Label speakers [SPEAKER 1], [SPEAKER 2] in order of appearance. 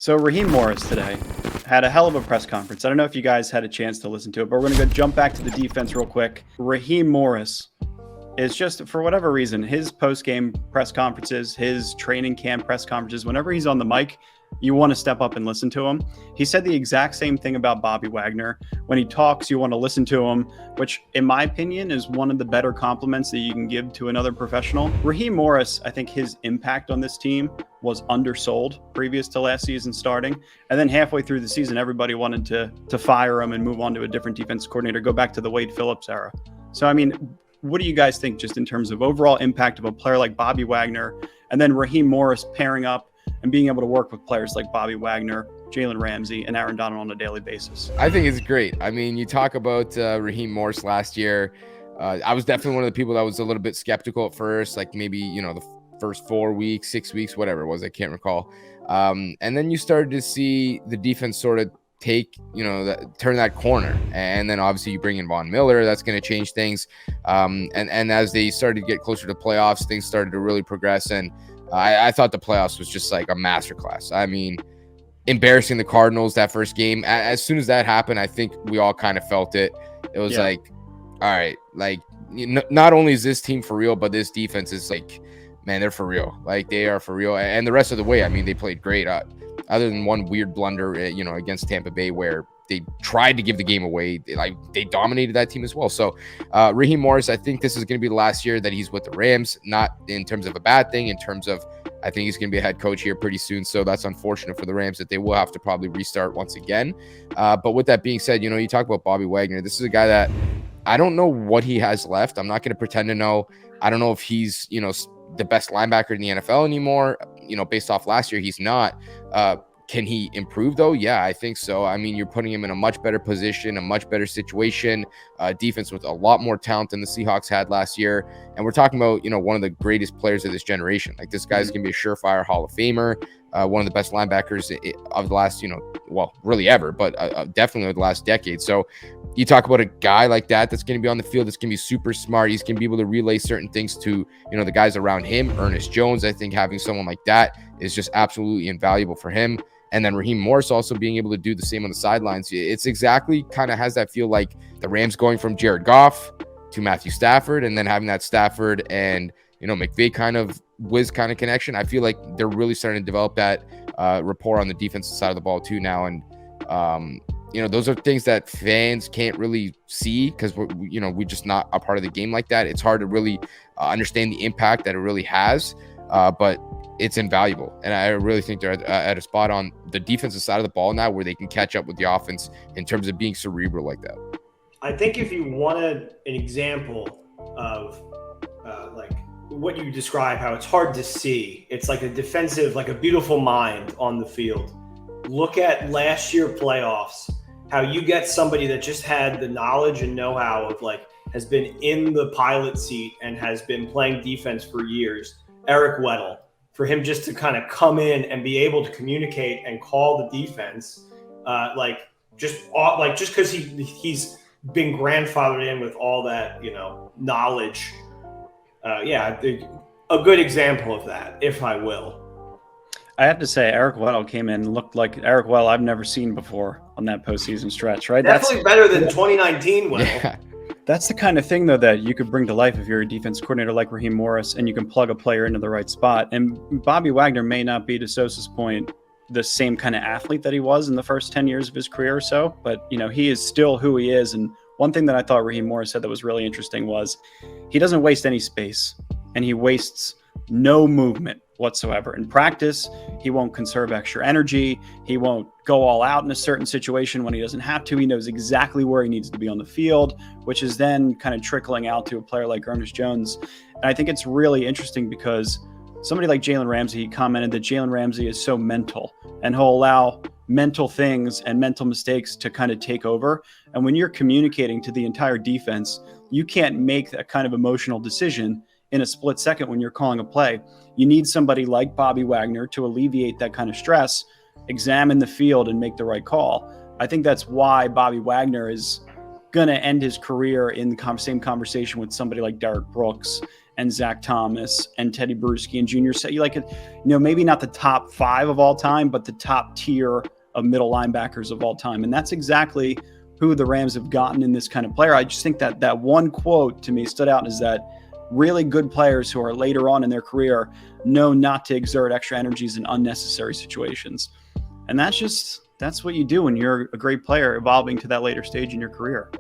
[SPEAKER 1] So Raheem Morris today had a hell of a press conference. I don't know if you guys had a chance to listen to it, but we're going to go jump back to the defense real quick. Raheem Morris is just, for whatever reason, his post-game press conferences, his training camp press conferences, whenever he's on the mic, you want to step up and listen to him. He said the exact same thing about Bobby Wagner. When he talks, you want to listen to him, which, in my opinion, is one of the better compliments that you can give to another professional. Raheem Morris, I think his impact on this team was undersold previous to last season starting. And then halfway through the season, everybody wanted to fire him and move on to a different defense coordinator, go back to the Wade Phillips era. So, I mean, what do you guys think just in terms of overall impact of a player like Bobby Wagner and then Raheem Morris pairing up and being able to work with players like Bobby Wagner, Jalen Ramsey, and Aaron Donald on a daily basis?
[SPEAKER 2] I think it's great. I mean, you talk about Raheem Morris last year. I was definitely one of the people that was a little bit skeptical at first, like maybe, the first 4 weeks, 6 weeks, whatever it was, I can't recall. And then you started to see the defense sort of turn that corner. And then obviously you bring in Von Miller, that's going to change things. And as they started to get closer to playoffs, things started to really progress. And I thought the playoffs was just like a masterclass. I mean, embarrassing the Cardinals that first game. As soon as that happened, I think we all kind of felt it. It was like, all right, like not only is this team for real, but this defense is like, man, they're for real. Like they are for real. And the rest of the way, I mean, they played great. Other than one weird blunder, against Tampa Bay where they tried to give the game away. They dominated that team as well. So Raheem Morris, I think this is going to be the last year that he's with the Rams, not in terms of a bad thing, in terms of I think he's going to be a head coach here pretty soon. So that's unfortunate for the Rams that they will have to probably restart once again. But with that being said, you talk about Bobby Wagner. This is a guy that I don't know what he has left. I'm not going to pretend to know. I don't know if he's, the best linebacker in the NFL anymore. Based off last year, he's not. Can he improve though? Yeah, I think so. I mean, you're putting him in a much better position, a much better situation, defense with a lot more talent than the Seahawks had last year. And we're talking about, one of the greatest players of this generation. Like this guy's going to be a surefire Hall of Famer, one of the best linebackers of the last, really ever, but definitely of the last decade. So you talk about a guy like that that's going to be on the field, that's going to be super smart. He's going to be able to relay certain things to, the guys around him. Ernest Jones, I think having someone like that is just absolutely invaluable for him. And then Raheem Morris also being able to do the same on the sidelines. It's exactly kind of has that feel like the Rams going from Jared Goff to Matthew Stafford and then having that Stafford and, McVay kind of whiz kind of connection. I feel like they're really starting to develop that rapport on the defensive side of the ball too now. And, those are things that fans can't really see because we're just not a part of the game like that. It's hard to really understand the impact that it really has, but it's invaluable. And I really think they're at a spot on the defensive side of the ball now where they can catch up with the offense in terms of being cerebral like that.
[SPEAKER 3] I think if you wanted an example of like what you describe, how it's hard to see, it's like a defensive, like a beautiful mind on the field. Look at last year playoffs, how you get somebody that just had the knowledge and know-how of has been in the pilot seat and has been playing defense for years. Eric Weddle, for him just to kind of come in and be able to communicate and call the defense, just because he's been grandfathered in with all that, knowledge. I think a good example of that, if I will.
[SPEAKER 1] I have to say, Eric Weddle came in and looked like Eric Weddle I've never seen before on that postseason stretch, right?
[SPEAKER 3] Definitely better than 2019 Weddle.
[SPEAKER 1] Yeah. That's the kind of thing, though, that you could bring to life if you're a defense coordinator like Raheem Morris and you can plug a player into the right spot. And Bobby Wagner may not be, to Sosa's point, the same kind of athlete that he was in the first 10 years of his career or so. But, he is still who he is. And one thing that I thought Raheem Morris said that was really interesting was he doesn't waste any space and he wastes no movement whatsoever. In practice, he won't conserve extra energy. He won't go all out in a certain situation when he doesn't have to. He knows exactly where he needs to be on the field, which is then kind of trickling out to a player like Ernest Jones. And I think it's really interesting because somebody like Jalen Ramsey, he commented that Jalen Ramsey is so mental and he'll allow mental things and mental mistakes to kind of take over. And when you're communicating to the entire defense, you can't make that kind of emotional decision in a split second when you're calling a play. You need somebody like Bobby Wagner to alleviate that kind of stress, examine the field, and make the right call. I think that's why Bobby Wagner is going to end his career in the same conversation with somebody like Derek Brooks and Zach Thomas and Teddy Bruschi and Junior. So you maybe not the top 5 of all time, but the top tier of middle linebackers of all time. And that's exactly who the Rams have gotten in this kind of player. I just think that one quote to me stood out, is that really good players who are later on in their career know not to exert extra energies in unnecessary situations. And that's what you do when you're a great player evolving to that later stage in your career.